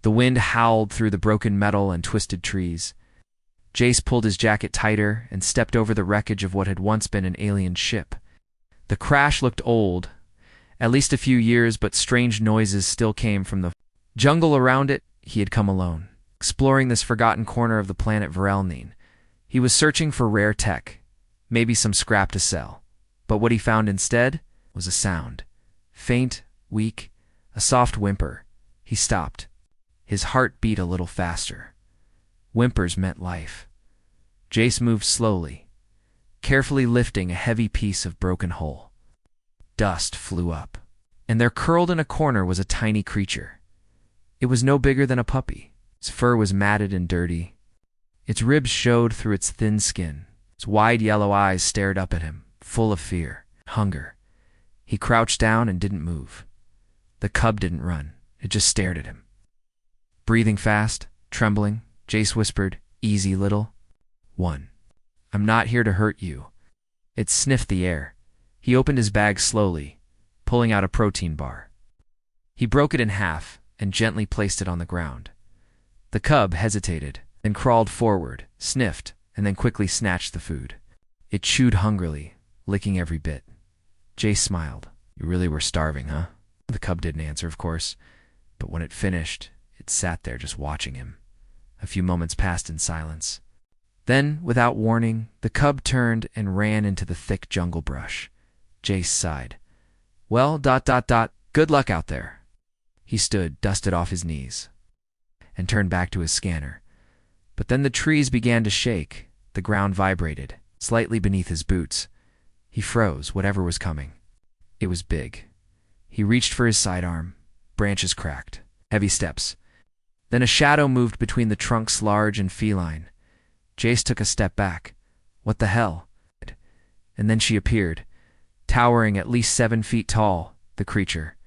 The wind howled through the broken metal and twisted trees. Jace pulled his jacket tighter and stepped over the wreckage of what had once been an alien ship. The crash looked old, at least a few years, but strange noises still came from the jungle around it. He had come alone, exploring this forgotten corner of the planet Virelnine. He was searching for rare tech, maybe some scrap to sell. But what he found instead was a sound. Faint, weak, a soft whimper. He stopped. His heart beat a little faster. Whimpers meant life. Jace moved slowly, carefully lifting a heavy piece of broken hull. Dust flew up, and there curled in a corner was a tiny creature. It was no bigger than a puppy. Its fur was matted and dirty. Its ribs showed through its thin skin. Its wide yellow eyes stared up at him, full of fear, hunger. He crouched down and didn't move. The cub didn't run. It just stared at him. Breathing fast, trembling, Jace whispered, "Easy, little one. I'm not here to hurt you." It sniffed the air. He opened his bag slowly, pulling out a protein bar. He broke it in half and gently placed it on the ground. The cub hesitated, then crawled forward, sniffed, and then quickly snatched the food. It chewed hungrily, licking every bit. Jace smiled. "You really were starving, huh?" The cub didn't answer, of course, but when it finished, it sat there just watching him. A few moments passed in silence. Then, without warning, the cub turned and ran into the thick jungle brush. Jace sighed. "Well, good luck out there." He stood, dusted off his knees, and turned back to his scanner. But then the trees began to shake. The ground vibrated, slightly beneath his boots. He froze, whatever was coming. It was big. He reached for his sidearm. Branches cracked. Heavy steps. Then a shadow moved between the trunks, large and feline. Jace took a step back. What the hell? And then she appeared, towering at least 7 feet tall. The creature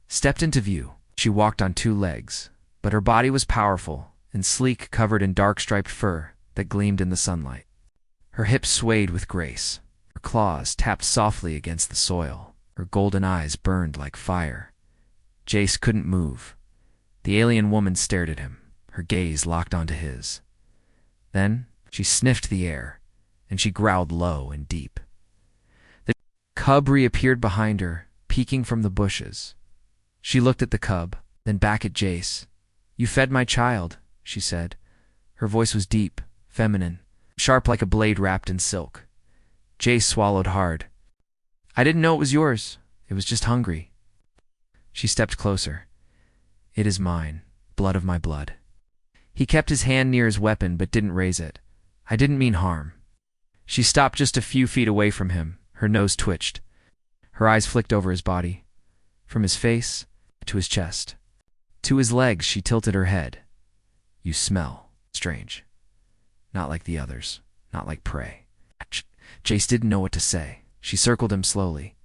stepped into view. She walked on 2 legs, but her body was powerful and sleek, covered in dark striped fur that gleamed in the sunlight. Her hips swayed with grace. Her claws tapped softly against the soil. Her golden eyes burned like fire. Jace couldn't move. The alien woman stared at him, her gaze locked onto his. Then she sniffed the air, and she growled low and deep. The cub reappeared behind her, peeking from the bushes. She looked at the cub, then back at Jace. "You fed my child," she said. Her voice was deep, feminine, sharp like a blade wrapped in silk. Jace swallowed hard. "I didn't know it was yours. It was just hungry." She stepped closer. "It is mine, blood of my blood." He kept his hand near his weapon but didn't raise it. "I didn't mean harm." She stopped just a few feet away from him. Her nose twitched. Her eyes flicked over his body, from his face to his chest. To his legs she tilted her head. "You smell strange. Not like the others, not like prey." Jace didn't know what to say. She circled him slowly,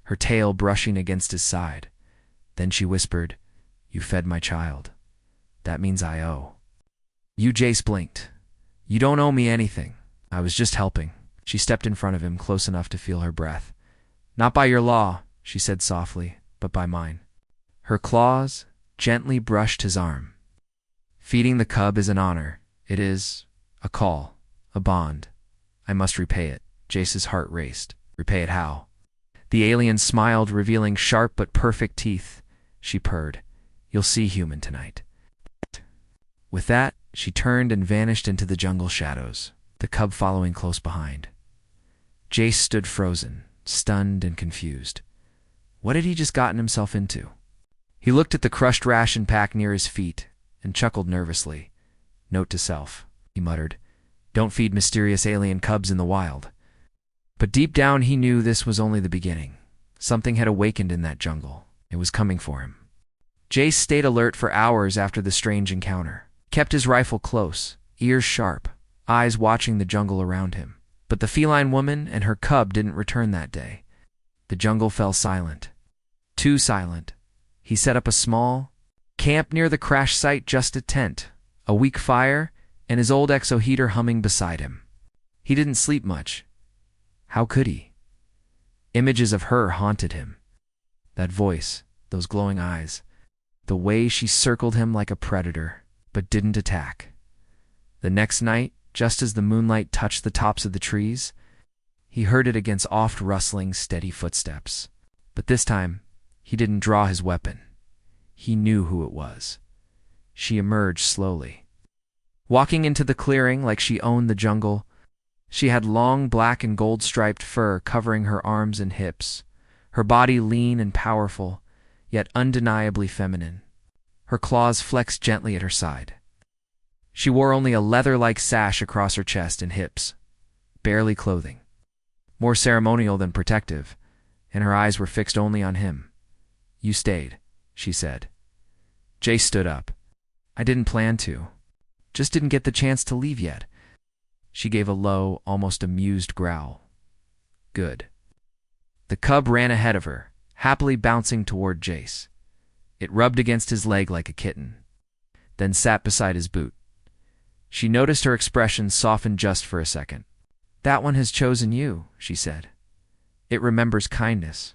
her tail brushing against his side. Then she whispered, "You fed my child. That means I owe." Jace blinked. "You don't owe me anything. I was just helping." She stepped in front of him, close enough to feel her breath. "Not by your law," she said softly, "but by mine." Her claws gently brushed his arm. "Feeding the cub is an honor. It is a call, a bond. I must repay it." Jace's heart raced. "Repay it how?" The alien smiled, revealing sharp but perfect teeth. She purred. "You'll see human tonight." With that, she turned and vanished into the jungle shadows, the cub following close behind. Jace stood frozen, stunned and confused. What had he just gotten himself into? He looked at the crushed ration pack near his feet and chuckled nervously. "Note to self," he muttered. "Don't feed mysterious alien cubs in the wild." But deep down he knew this was only the beginning. Something had awakened in that jungle. It was coming for him. Jace stayed alert for hours after the strange encounter. Kept his rifle close, ears sharp, eyes watching the jungle around him. But the feline woman and her cub didn't return that day. The jungle fell silent. Too silent. He set up a small camp near the crash site, just a tent, a weak fire, and his old exoheater humming beside him. He didn't sleep much. How could he? Images of her haunted him. That voice, those glowing eyes. the way she circled him like a predator, but didn't attack. The next night, just as the moonlight touched the tops of the trees, he heard it against oft rustling, steady footsteps. But this time, he didn't draw his weapon. He knew who it was. She emerged slowly, walking into the clearing like she owned the jungle. She had long black and gold-striped fur covering her arms and hips, her body lean and powerful, yet undeniably feminine. Her claws flexed gently at her side. She wore only a leather-like sash across her chest and hips, barely clothing, more ceremonial than protective, and her eyes were fixed only on him. "You stayed," she said. Jace stood up. "I didn't plan to. Just didn't get the chance to leave yet." She gave a low, almost amused growl. "Good." The cub ran ahead of her, happily bouncing toward Jace. It rubbed against his leg like a kitten, then sat beside his boot. She noticed her expression soften just for a second. "That one has chosen you," she said. "It remembers kindness."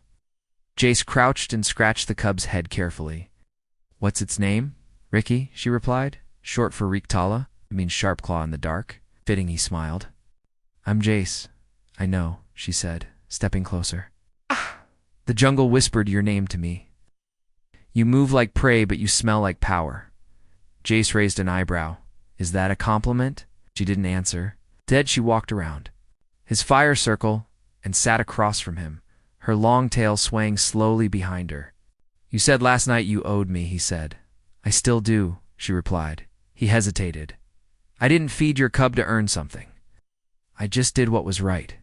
Jace crouched and scratched the cub's head carefully. "What's its name?" "Ricky," she replied. "Short for Riktala. It means sharp claw in the dark." Fitting, he smiled. "I'm Jace." "I know," she said, stepping closer. "The jungle whispered your name to me. You move like prey, but you smell like power." Jace raised an eyebrow. "Is that a compliment?" She didn't answer. Instead, she walked around his fire circle and sat across from him, her long tail swaying slowly behind her. "You said last night you owed me," he said. "I still do," she replied. He hesitated. "I didn't feed your cub to earn something. I just did what was right.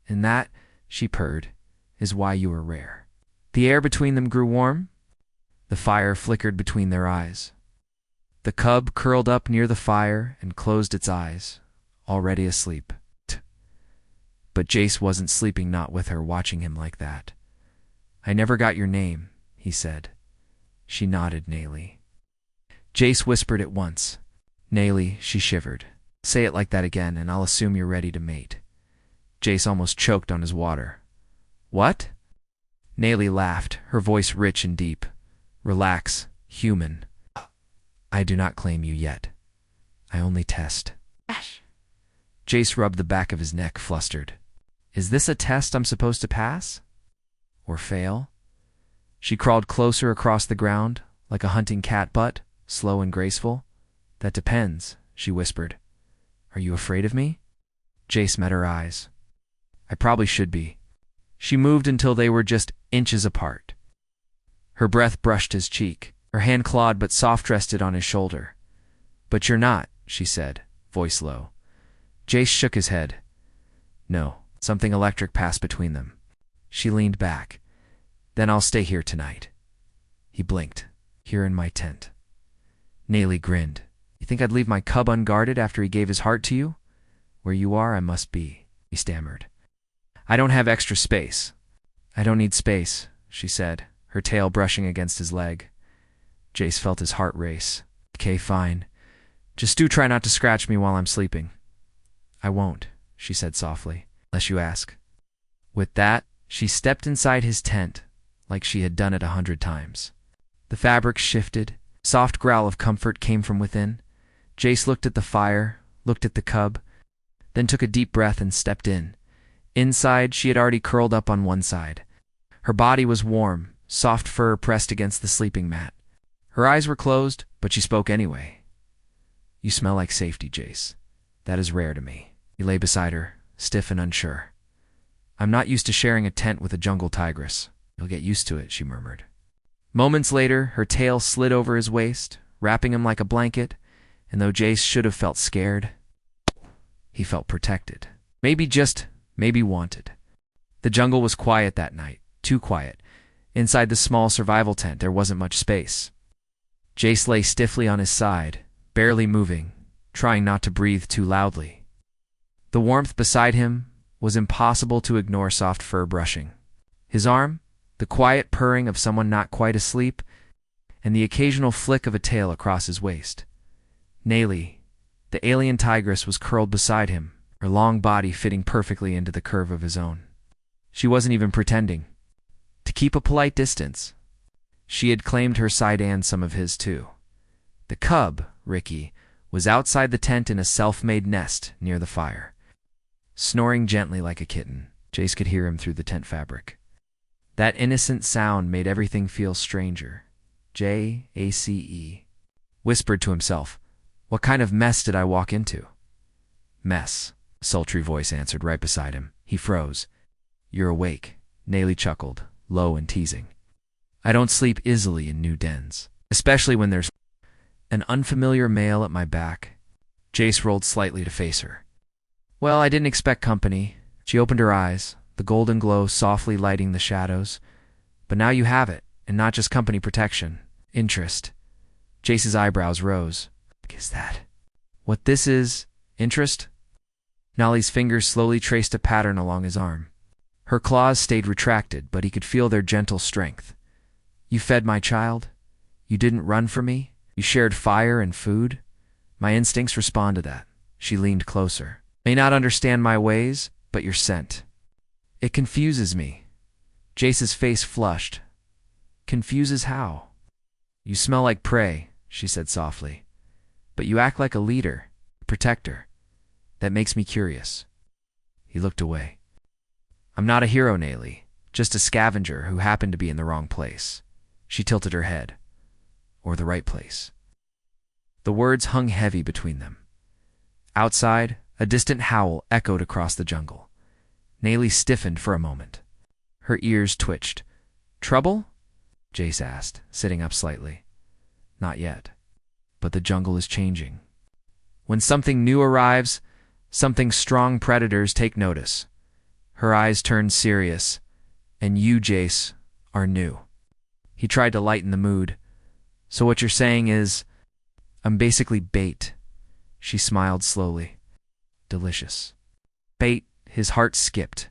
And that," she purred, "is why you are rare." The air between them grew warm. The fire flickered between their eyes. The cub curled up near the fire and closed its eyes, already asleep. But Jace wasn't sleeping, not with her watching him like that. "I never got your name," he said. She nodded, "Nayli." Jace whispered it once. "Nayli," she shivered. "Say it like that again, and I'll assume you're ready to mate." Jace almost choked on his water. "What?" Nayli laughed, her voice rich and deep. "Relax, human. I do not claim you yet. I only test." Jace rubbed the back of his neck, flustered. "Is this a test I'm supposed to pass? Or fail?" She crawled closer across the ground, like a hunting cat butt, slow and graceful. "That depends," she whispered. "Are you afraid of me?" Jace met her eyes. "I probably should be." She moved until they were just inches apart. Her breath brushed his cheek. Her hand clawed but soft rested on his shoulder. "But you're not," she said, voice low. Jace shook his head. "No." Something electric passed between them. She leaned back. "Then I'll stay here tonight." He blinked. "Here in my tent." Nayli grinned. "You think I'd leave my cub unguarded after he gave his heart to you?" "Where you are, I must be," he stammered. "I don't have extra space." "I don't need space," she said, her tail brushing against his leg. Jace felt his heart race. "Okay, fine. Just do try not to scratch me while I'm sleeping." "I won't," she said softly, "unless you ask." With that, she stepped inside his tent, like she had done it 100 times. The fabric shifted. A soft growl of comfort came from within. Jace looked at the fire, looked at the cub, then took a deep breath and stepped in. Inside, she had already curled up on one side. Her body was warm, soft fur pressed against the sleeping mat. Her eyes were closed, but she spoke anyway. "You smell like safety, Jace. That is rare to me." He lay beside her, stiff and unsure. "I'm not used to sharing a tent with a jungle tigress." "You'll get used to it," she murmured. Moments later, her tail slid over his waist, wrapping him like a blanket, and though Jace should have felt scared, he felt protected. Maybe wanted. The jungle was quiet that night, too quiet. Inside the small survival tent, there wasn't much space. Jace lay stiffly on his side, barely moving, trying not to breathe too loudly. The warmth beside him was impossible to ignore soft fur brushing. His arm, the quiet purring of someone not quite asleep, and the occasional flick of a tail across his waist. Nayli, the alien tigress, was curled beside him, her long body fitting perfectly into the curve of his own. She wasn't even pretending. To keep a polite distance. She had claimed her side and some of his too. The cub, Ricky, was outside the tent in a self-made nest near the fire. Snoring gently like a kitten, Jace could hear him through the tent fabric. That innocent sound made everything feel stranger. Jace whispered to himself, "What kind of mess did I walk into?" "Mess," a sultry voice answered right beside him. He froze. "You're awake," Nayli chuckled, low and teasing. "I don't sleep easily in new dens, especially when there's an unfamiliar male at my back." Jace rolled slightly to face her. "Well, I didn't expect company." She opened her eyes, the golden glow softly lighting the shadows. "But now you have it, and not just company protection. Interest." Jace's eyebrows rose. "Is that what this is? Interest?" Nolly's fingers slowly traced a pattern along his arm. Her claws stayed retracted, but he could feel their gentle strength. "You fed my child? You didn't run from me? You shared fire and food? My instincts respond to that." She leaned closer. "May not understand my ways, but your scent. It confuses me." Jace's face flushed. "Confuses how?" "You smell like prey," she said softly. "But you act like a leader, a protector. That makes me curious." He looked away. "I'm not a hero, Nayli. Just a scavenger who happened to be in the wrong place." She tilted her head. "Or the right place." The words hung heavy between them. Outside, a distant howl echoed across the jungle. Nayli stiffened for a moment. Her ears twitched. "Trouble?" Jace asked, sitting up slightly. "Not yet. But the jungle is changing. When something new arrives, something strong, predators take notice." Her eyes turned serious. "And you, Jace, are new." He tried to lighten the mood. "So what you're saying is, I'm basically bait." She smiled slowly. "Delicious." "Bait?" His heart skipped.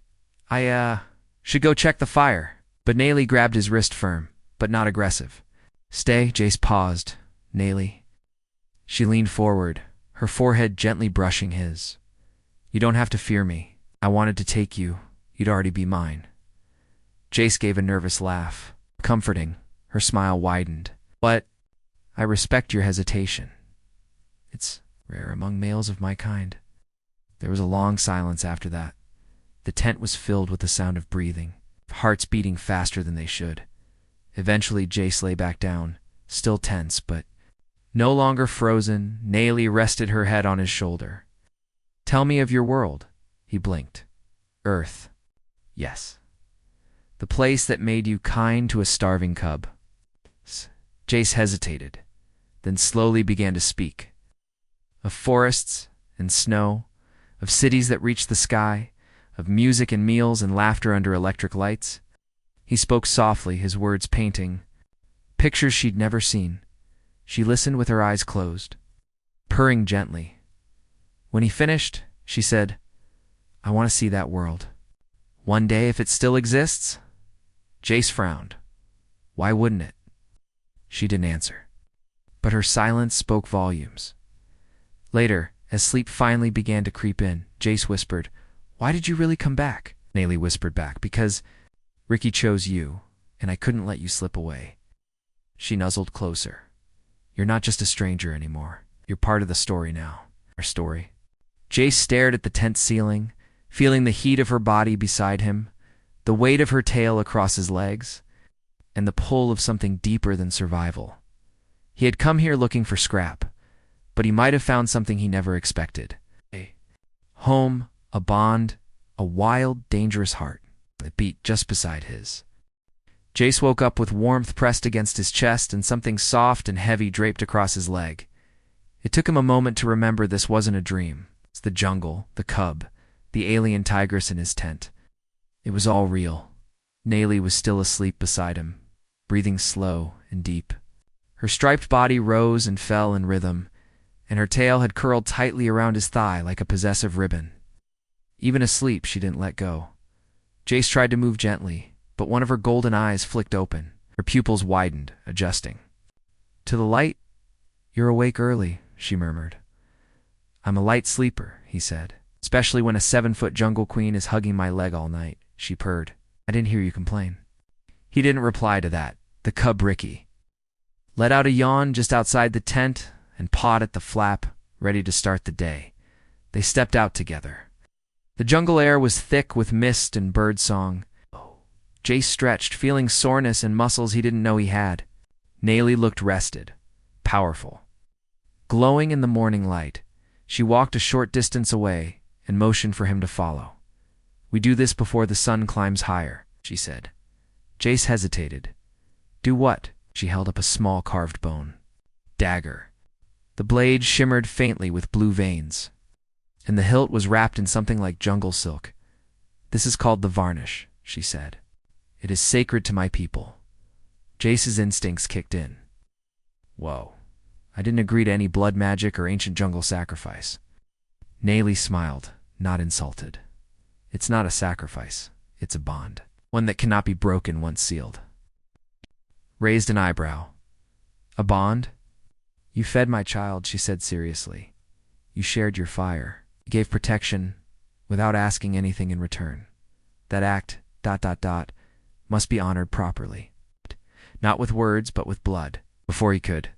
I should go check the fire." But Nayli grabbed his wrist firm, but not aggressive. "Stay." Jace paused. "Nayli." She leaned forward, her forehead gently brushing his. "You don't have to fear me. I wanted to take you. You'd already be mine." Jace gave a nervous laugh. Comforting, her smile widened. "But I respect your hesitation. It's rare among males of my kind." There was a long silence after that. The tent was filled with the sound of breathing, hearts beating faster than they should. Eventually, Jace lay back down, still tense, but no longer frozen. Nayli rested her head on his shoulder. "Tell me of your world." He blinked. "Earth." "Yes." "The place that made you kind to a starving cub." Jace hesitated, then slowly began to speak. Of forests and snow, of cities that reached the sky, of music and meals and laughter under electric lights. He spoke softly, his words painting pictures she'd never seen. She listened with her eyes closed, purring gently. When he finished, she said, "I want to see that world. One day, if it still exists." Jace frowned. Why wouldn't it? She didn't answer, but her silence spoke volumes. Later, as sleep finally began to creep in, Jace whispered, "Why did you really come back?" Nayli whispered back, "Because Ricky chose you, and I couldn't let you slip away." She nuzzled closer. "You're not just a stranger anymore. You're part of the story now. Our story." Jace stared at the tent ceiling, feeling the heat of her body beside him, the weight of her tail across his legs, and the pull of something deeper than survival. He had come here looking for scrap, but he might have found something he never expected. A home, a bond, a wild, dangerous heart that beat just beside his. Jace woke up with warmth pressed against his chest and something soft and heavy draped across his leg. It took him a moment to remember this wasn't a dream. It's the jungle, the cub, the alien tigress in his tent. It was all real. Nayli was still asleep beside him, breathing slow and deep. Her striped body rose and fell in rhythm, and her tail had curled tightly around his thigh like a possessive ribbon. Even asleep, she didn't let go. Jace tried to move gently, but one of her golden eyes flicked open. Her pupils widened, adjusting. "To the light? You're awake early," she murmured. "I'm a light sleeper," he said. "Especially when a 7-foot jungle queen is hugging my leg all night," she purred. "I didn't hear you complain." He didn't reply to that, The cub Ricky let out a yawn just outside the tent and pawed at the flap, ready to start the day. They stepped out together. The jungle air was thick with mist and bird song. Jace stretched, feeling soreness in muscles he didn't know he had. Nayli looked rested, powerful. Glowing in the morning light, she walked a short distance away and motioned for him to follow. "We do this before the sun climbs higher," she said. Jace hesitated. "Do what?" She held up a small carved bone. "Dagger." The blade shimmered faintly with blue veins, and the hilt was wrapped in something like jungle silk. "This is called the varnish," she said. "It is sacred to my people." Jace's instincts kicked in. Whoa. I didn't agree to any blood magic or ancient jungle sacrifice. Nayli smiled, not insulted. "It's not a sacrifice. It's a bond. One that cannot be broken once sealed." Raised an eyebrow. "A bond?" "You fed my child," she said seriously. "You shared your fire. You gave protection without asking anything in return. That act, ... must be honored properly. Not with words, but with blood." Before he could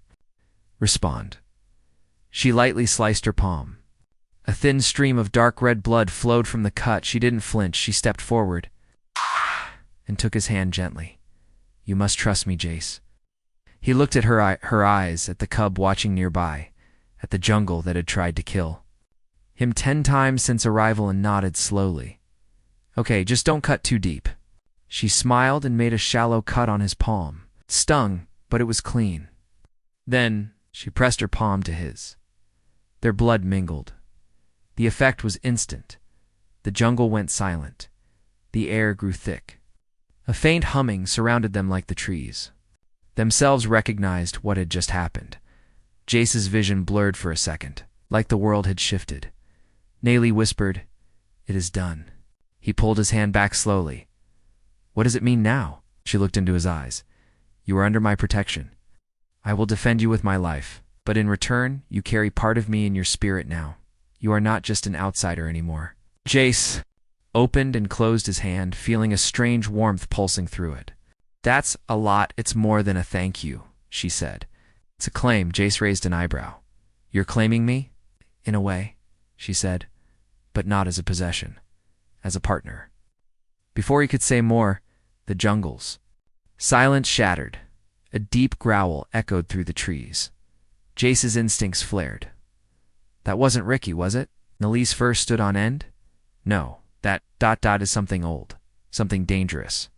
respond, she lightly sliced her palm. A thin stream of dark red blood flowed from the cut. She didn't flinch. She stepped forward and took his hand gently. "You must trust me, Jace." He looked at her eyes, at the cub watching nearby, at the jungle that had tried to kill him 10 times since arrival, and nodded slowly. "Okay, just don't cut too deep." She smiled and made a shallow cut on his palm. It stung, but it was clean. Then she pressed her palm to his. Their blood mingled. The effect was instant. The jungle went silent. The air grew thick. A faint humming surrounded them like the trees. Themselves recognized what had just happened. Jace's vision blurred for a second, like the world had shifted. Nayli whispered, "It is done." He pulled his hand back slowly. "What does it mean now?" She looked into his eyes. "You are under my protection. I will defend you with my life, but in return, you carry part of me in your spirit now. You are not just an outsider anymore." Jace opened and closed his hand, feeling a strange warmth pulsing through it. "That's a lot. It's more than a thank you," she said. "It's a claim." Jace raised an eyebrow. "You're claiming me?" "In a way," she said, "but not as a possession, as a partner." Before he could say more, the jungle's silence shattered. A deep growl echoed through the trees. Jace's instincts flared. That wasn't Ricky, was it? Nayli's fur stood on end? No, that ... is something old, something dangerous.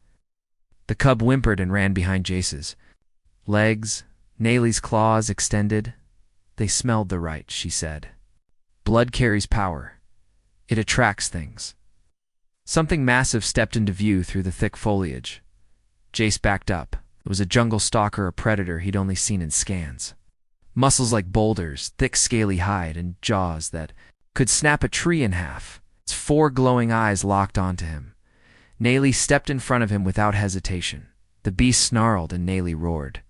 The cub whimpered and ran behind Jace's. Legs, Nayli's claws extended. "They smelled the right," she said. "Blood carries power. It attracts things." Something massive stepped into view through the thick foliage. Jace backed up. It was a jungle stalker, a predator he'd only seen in scans. Muscles like boulders, thick scaly hide, and jaws that could snap a tree in half. Its 4 glowing eyes locked onto him. Nayli stepped in front of him without hesitation. The beast snarled and Nayli roared.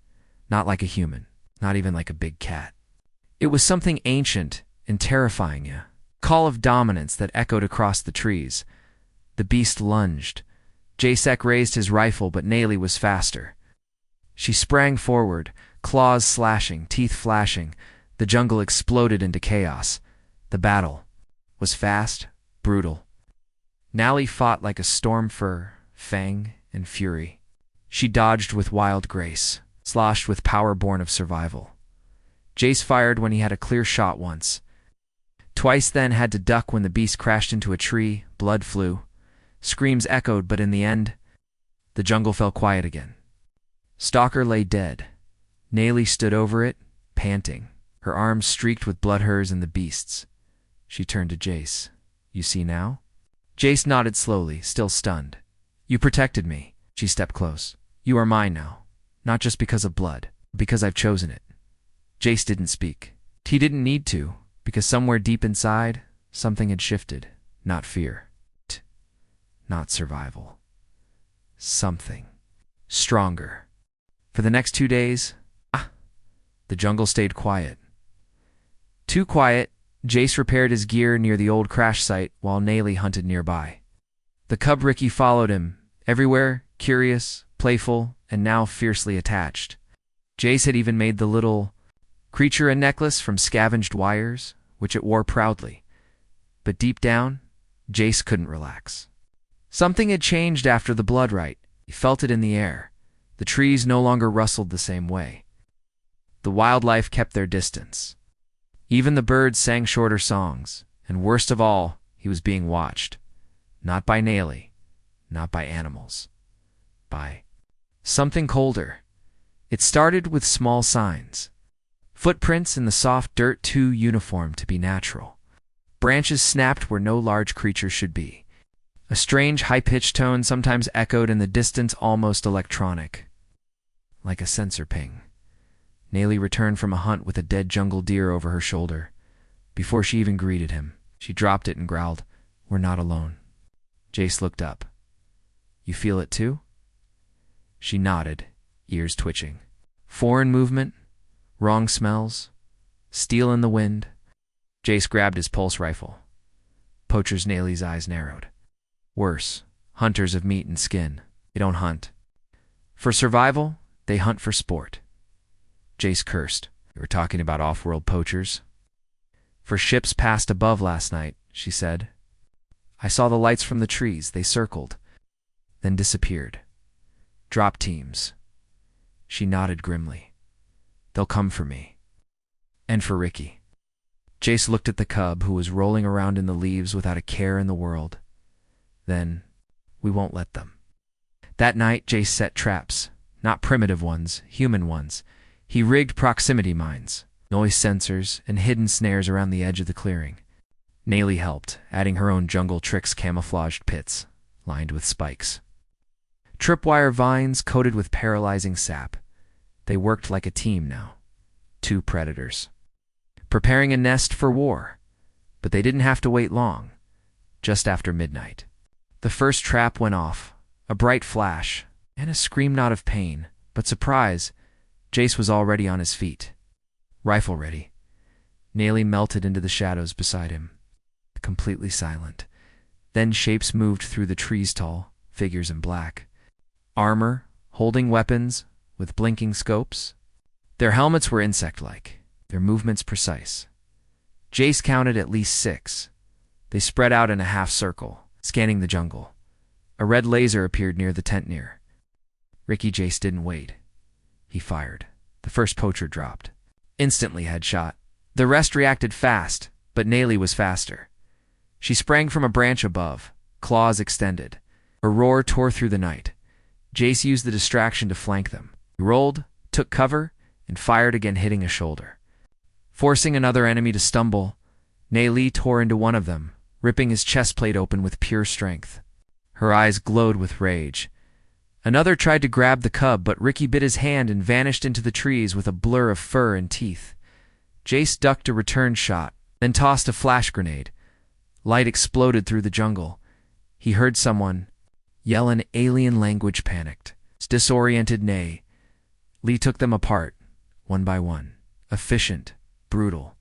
Not like a human, not even like a big cat. It was something ancient and terrifying, a call of dominance that echoed across the trees. The beast lunged. Jacek raised his rifle, but Nayli was faster. She sprang forward, claws slashing, teeth flashing. The jungle exploded into chaos. The battle was fast, brutal. Nayli fought like a storm for fang and fury. She dodged with wild grace, sloshed with power born of survival. Jace fired when he had a clear shot once. Twice then had to duck when the beast crashed into a tree, blood flew. Screams echoed, but in the end, the jungle fell quiet again. Stalker lay dead. Nayli stood over it, panting, her arms streaked with blood, hers and the beast's. She turned to Jace. "You see now?" Jace nodded slowly, still stunned. "You protected me." She stepped close. "You are mine now, not just because of blood, but because I've chosen it." Jace didn't speak. He didn't need to, because somewhere deep inside, something had shifted. Not fear. Not survival. Something stronger. For the next 2 days, the jungle stayed quiet. Too quiet, Jace repaired his gear near the old crash site while Nayli hunted nearby. The cub Ricky followed him, everywhere, curious, playful, and now fiercely attached. Jace had even made the little creature a necklace from scavenged wires, which it wore proudly. But deep down, Jace couldn't relax. Something had changed after the blood rite. He felt it in the air. The trees no longer rustled the same way. The wildlife kept their distance. Even the birds sang shorter songs, and worst of all, he was being watched. Not by Naily, not by animals. By something colder. It started with small signs. Footprints in the soft dirt too uniform to be natural. Branches snapped where no large creature should be. A strange high-pitched tone sometimes echoed in the distance, almost electronic. Like a sensor ping. Naily returned from a hunt with a dead jungle deer over her shoulder. Before she even greeted him, she dropped it and growled, "We're not alone." Jace looked up. "You feel it too?" She nodded, ears twitching. Foreign movement, wrong smells, steel in the wind. Jace grabbed his pulse rifle. Poacher's Naily's eyes narrowed. Worse, hunters of meat and skin. They don't hunt for survival, they hunt for sport. Jace cursed. "You were talking about off-world poachers?" "For ships passed above last night," she said. "I saw the lights from the trees. They circled, then disappeared. Drop teams." She nodded grimly. "They'll come for me. And for Ricky." Jace looked at the cub, who was rolling around in the leaves without a care in the world. Then, "We won't let them." That night, Jace set traps. Not primitive ones, human ones. He rigged proximity mines, noise sensors, and hidden snares around the edge of the clearing. Naily helped, adding her own jungle tricks, camouflaged pits, lined with spikes. Tripwire vines coated with paralyzing sap. They worked like a team now. 2 predators. Preparing a nest for war. But they didn't have to wait long. Just after midnight. The first trap went off. A bright flash, and a scream not of pain, but surprise. Jace was already on his feet. Rifle ready. Naily melted into the shadows beside him. Completely silent. Then shapes moved through the trees, tall, figures in black. Armor, holding weapons, with blinking scopes. Their helmets were insect-like, their movements precise. Jace counted at least 6. They spread out in a half circle, scanning the jungle. A red laser appeared near the tent near. Ricky Jace didn't wait. He fired. The first poacher dropped. Instantly headshot. The rest reacted fast, but Naily was faster. She sprang from a branch above, claws extended. Her roar tore through the night. Jace used the distraction to flank them. He rolled, took cover, and fired again, hitting a shoulder. Forcing another enemy to stumble, Naily tore into one of them, ripping his chest plate open with pure strength. Her eyes glowed with rage. Another tried to grab the cub, but Ricky bit his hand and vanished into the trees with a blur of fur and teeth. Jace ducked a return shot, then tossed a flash grenade. Light exploded through the jungle. He heard someone yell in alien language, panicked, disoriented neigh. Lee took them apart, one by one. Efficient, brutal.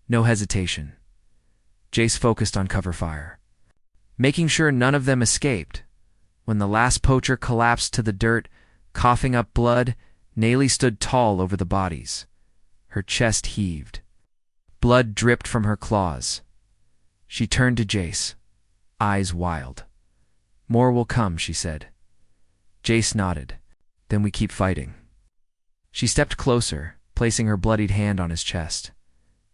No hesitation. Jace focused on cover fire, making sure none of them escaped. When the last poacher collapsed to the dirt, coughing up blood, Naily stood tall over the bodies. Her chest heaved. Blood dripped from her claws. She turned to Jace, eyes wild. "More will come," she said. Jace nodded. "Then we keep fighting." She stepped closer, placing her bloodied hand on his chest.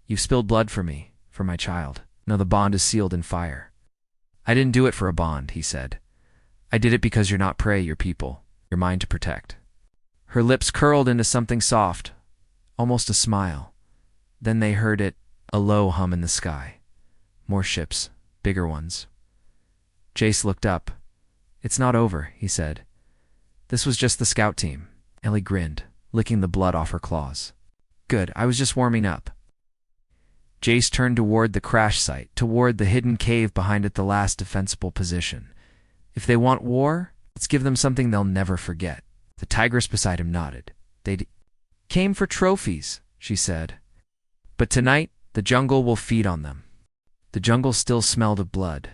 "You've spilled blood for me, for my child. Now the bond is sealed in fire." "I didn't do it for a bond," he said. "I did it because you're not prey, you're people. You're mine to protect." Her lips curled into something soft, almost a smile. Then they heard it, a low hum in the sky. More ships, bigger ones. Jace looked up. "It's not over," he said. "This was just the scout team." Ellie grinned, licking the blood off her claws. "Good, I was just warming up." Jace turned toward the crash site, toward the hidden cave behind it, the last defensible position. If they want war, let's give them something they'll never forget. The tigress beside him nodded. "They came for trophies," she said. "But tonight, the jungle will feed on them." The jungle still smelled of blood.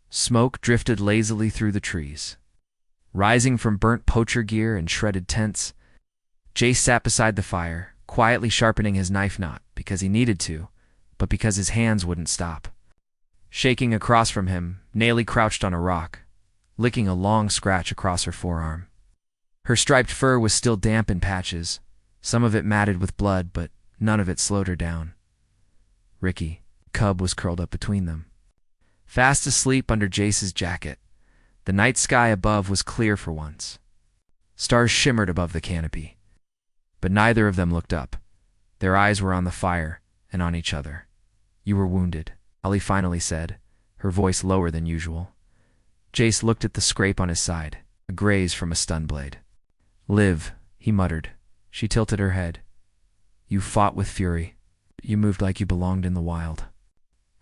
Smoke drifted lazily through the trees. rising from burnt poacher gear and shredded tents. Jace sat beside the fire, quietly sharpening his knife not because he needed to, but because his hands wouldn't stop. Shaking across from him, Nayli crouched on a rock, licking a long scratch across her forearm. Her striped fur was still damp in patches, some of it matted with blood, but none of it slowed her down. Ricky, cub, was curled up between them, fast asleep under Jace's jacket. The night sky above was clear for once. Stars shimmered above the canopy, but neither of them looked up. Their eyes were on the fire and on each other. "You were wounded," Ollie finally said, her voice lower than usual. Jace looked at the scrape on his side, a graze from a stun blade. "Live," he muttered. She tilted her head. "You fought with fury. You moved like you belonged in the wild."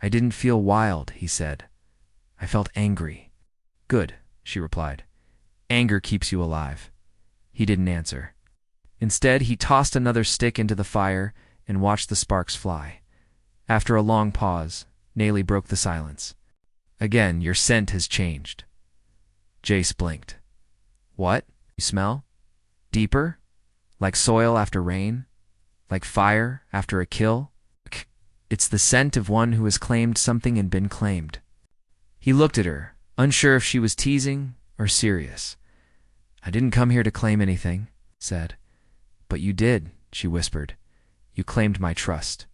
"I didn't feel wild," he said. "I felt angry." "Good," she replied. "Anger keeps you alive." He didn't answer. Instead, he tossed another stick into the fire and watched the sparks fly. After a long pause, Nayli broke the silence. "Again, your scent has changed." Jace blinked. "What? You smell? Deeper? Like soil after rain? Like fire after a kill?" "It's the scent of one who has claimed something and been claimed." He looked at her, unsure if she was teasing or serious. "I didn't come here to claim anything," said. "But you did," she whispered. "You claimed my trust,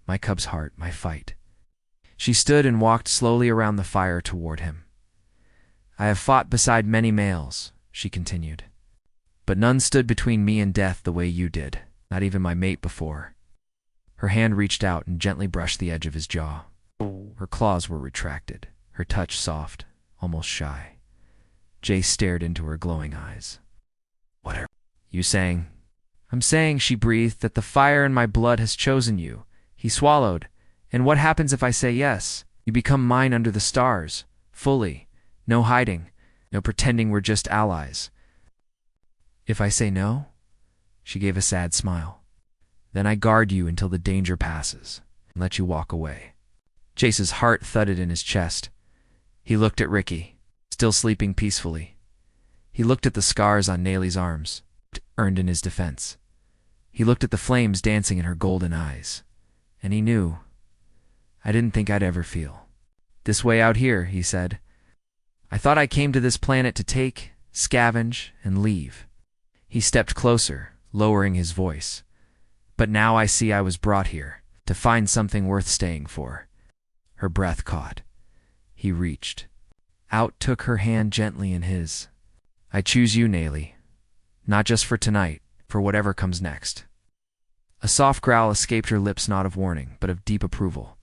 my cub's heart, my fight." She stood and walked slowly around the fire toward him. "I have fought beside many males," she continued, "but none stood between me and death the way you did, not even my mate before." Her hand reached out and gently brushed the edge of his jaw. Her claws were retracted, her touch soft, almost shy. Jace stared into her glowing eyes. "What are you saying?" "I'm saying," she breathed, "that the fire in my blood has chosen you." He swallowed. "And what happens if I say yes? You become mine under the stars, fully. No hiding, no pretending we're just allies." "If I say no?" She gave a sad smile. "Then I guard you until the danger passes and let you walk away." Jace's heart thudded in his chest. He looked at Ricky, still sleeping peacefully. He looked at the scars on Nayli's arms, earned in his defense. He looked at the flames dancing in her golden eyes. And he knew. "I didn't think I'd ever feel this way out here," he said. "I thought I came to this planet to take, scavenge, and leave." He stepped closer, lowering his voice. "But now I see I was brought here to find something worth staying for." Her breath caught. He reached out, took her hand gently in his. "I choose you, Nayli. Not just for tonight, for whatever comes next." A soft growl escaped her lips, not of warning, but of deep approval.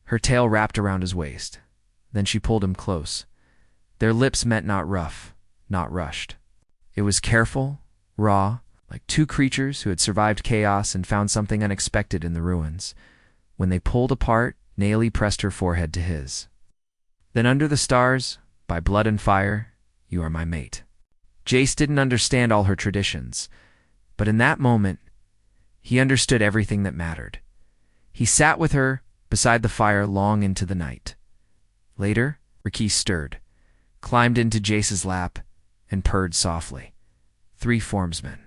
Her tail wrapped around his waist. Then she pulled him close. Their lips met, not rough, not rushed. It was careful, raw, like two creatures who had survived chaos and found something unexpected in the ruins. When they pulled apart, Nayli pressed her forehead to his. "Then under the stars, by blood and fire, you are my mate." Jace didn't understand all her traditions, but in that moment, he understood everything that mattered. He sat with her beside the fire long into the night. Later, Ricky stirred, climbed into Jace's lap, and purred softly. 3 formsmen,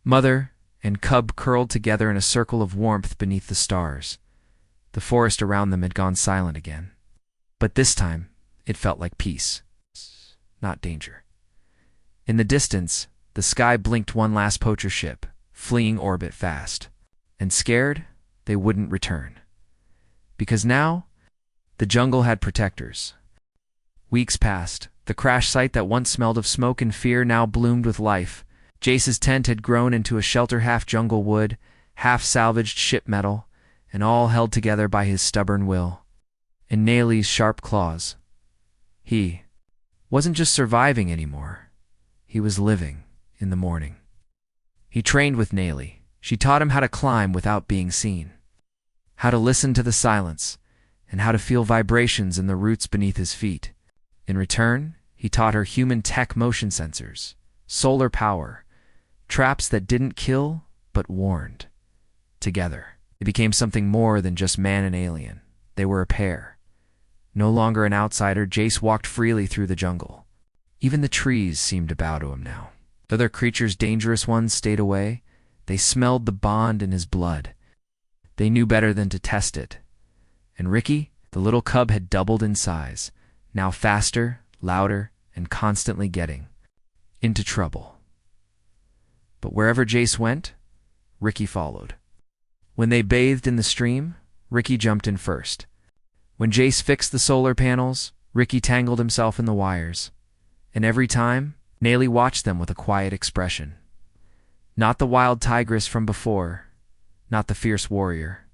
mother and cub, curled together in a circle of warmth beneath the stars. The forest around them had gone silent again. But this time, it felt like peace, not danger. In the distance, the sky blinked one last poacher ship, fleeing orbit fast. And scared, they wouldn't return. Because now, the jungle had protectors. Weeks passed. The crash site that once smelled of smoke and fear now bloomed with life. Jace's tent had grown into a shelter, half jungle wood, half salvaged ship metal, and all held together by his stubborn will. And Nayli's sharp claws. He wasn't just surviving anymore. He was living in the morning. He trained with Nayli. She taught him how to climb without being seen, how to listen to the silence, and how to feel vibrations in the roots beneath his feet. In return, he taught her human tech motion sensors, solar power, traps that didn't kill but warned. Together, they became something more than just man and alien. They were a pair. No longer an outsider, Jace walked freely through the jungle. Even the trees seemed to bow to him now. Other creatures, dangerous ones, stayed away. They smelled the bond in his blood. They knew better than to test it. And Ricky, the little cub, had doubled in size, now faster, louder, and constantly getting into trouble. But wherever Jace went, Ricky followed. When they bathed in the stream, Ricky jumped in first. When Jace fixed the solar panels, Ricky tangled himself in the wires. And every time, Nayli watched them with a quiet expression. Not the wild tigress from before, not the fierce warrior,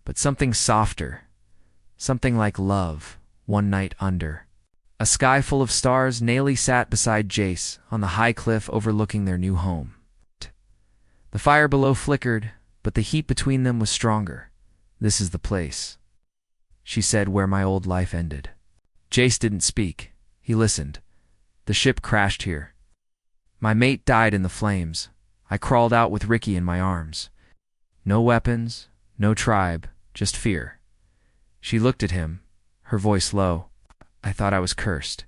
but something softer, something like love, one night under. A sky full of stars, Nayli sat beside Jace on the high cliff overlooking their new home. The fire below flickered, but the heat between them was stronger. "This is the place," she said, "where my old life ended." Jace didn't speak. He listened. "The ship crashed here. My mate died in the flames. I crawled out with Ricky in my arms. No weapons, no tribe, just fear." She looked at him, her voice low. "I thought I was cursed,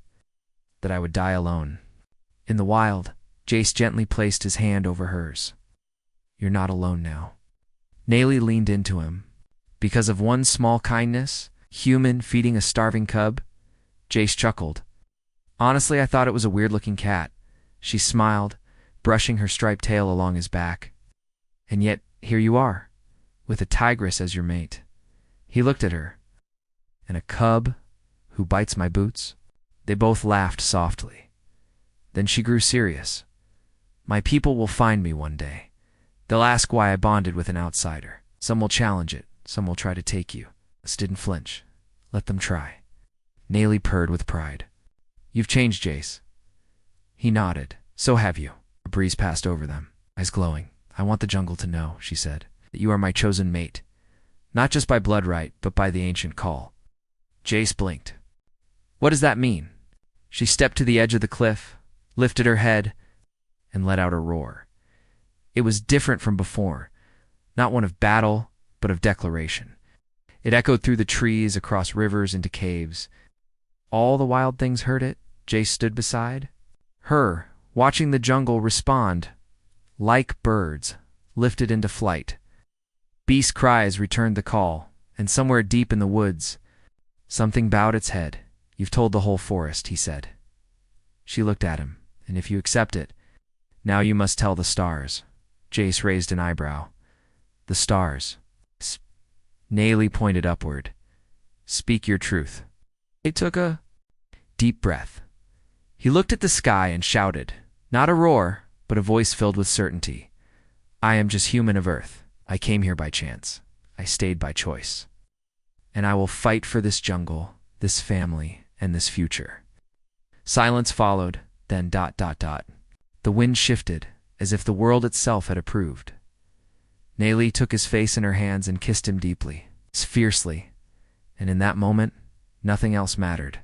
that I would die alone." In the wild, Jace gently placed his hand over hers. "You're not alone now." Nayli leaned into him. Because of one small kindness, human feeding a starving cub, Jace chuckled. "Honestly, I thought it was a weird-looking cat." She smiled, brushing her striped tail along his back. "And yet, here you are, with a tigress as your mate." He looked at her. "And a cub who bites my boots?" They both laughed softly. Then she grew serious. "My people will find me one day. They'll ask why I bonded with an outsider. Some will challenge it, some will try to take you." This didn't flinch. "Let them try." Nayli purred with pride. "You've changed, Jace." He nodded. "So have you." A breeze passed over them, eyes glowing. "I want the jungle to know," she said, "that you are my chosen mate. Not just by blood right, but by the ancient call." Jace blinked. "What does that mean?" She stepped to the edge of the cliff, lifted her head, and let out a roar. It was different from before, not one of battle, but of declaration. It echoed through the trees, across rivers, into caves. All the wild things heard it. Jace stood beside her, watching the jungle respond, like birds, lifted into flight. Beast cries returned the call, and somewhere deep in the woods, something bowed its head. "You've told the whole forest," he said. She looked at him. "And if you accept it, now you must tell the stars." Jace raised an eyebrow. "The stars." Nayli pointed upward. "Speak your truth." He took a deep breath. He looked at the sky and shouted, not a roar, but a voice filled with certainty. "I am just human of Earth. I came here by chance. I stayed by choice. And I will fight for this jungle, this family, and this future." Silence followed, then ... The wind shifted, as if the world itself had approved. Nayli took his face in her hands and kissed him deeply, fiercely, and in that moment, nothing else mattered.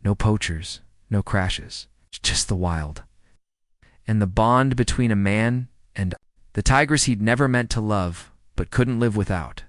No poachers, no crashes, just the wild. And the bond between a man and the tigress he'd never meant to love, but couldn't live without.